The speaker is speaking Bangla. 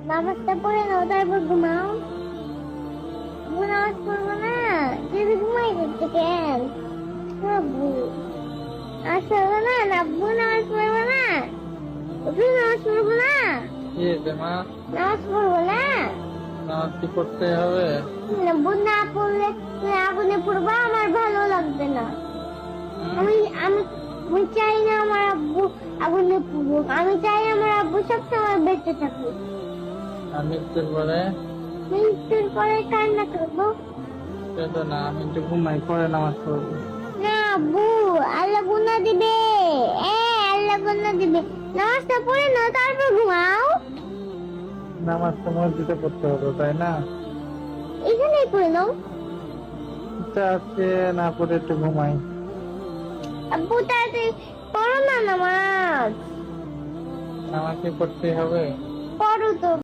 নামাজটা পড়ে নাও তারপর ঘুমাও। নামাজ পড়বো না, যদি ঘুমাই করতে কেন? আব্বু আসবে না, আব্বু নামাজ পড়বো না, তুই নামাজ পড়বো না, কি হয়েছে মা? নামাজ পড়বো না। নামাজ কি পড়তে হবে? আব্বু না পড়লে তুই আগুনে পড়বা, আমার ভালো লাগবে না। আমি আমি আমি চাই না আমার আব্বু আগুনে পড়ুক, আমি চাই আমার আব্বু সবসময় বেঁচে থাকুক। আমি একটু পরে মৃত্যুর পরে কান্না করবো কেঁদো না, আমি একটু ঘুমাই, পরে নামাজ পড়বো। না আব্বু, আল্লাহ গুনাহ দিবে। আল্লাহ গুনাহ দিবে। নামাজটা পড়ে নাও তারপর ঘুমাও। নামাজ তো মসজিদে পড়তে হবে, তাই না? এখানেই পড়ে নাও। ইচ্ছা আছে না, পড়ে একটু ঘুমাই। আব্বু তাড়াতাড়ি পড়ো না নামাজ। নামাজ কি পড়তে হবে? পড়ো তো।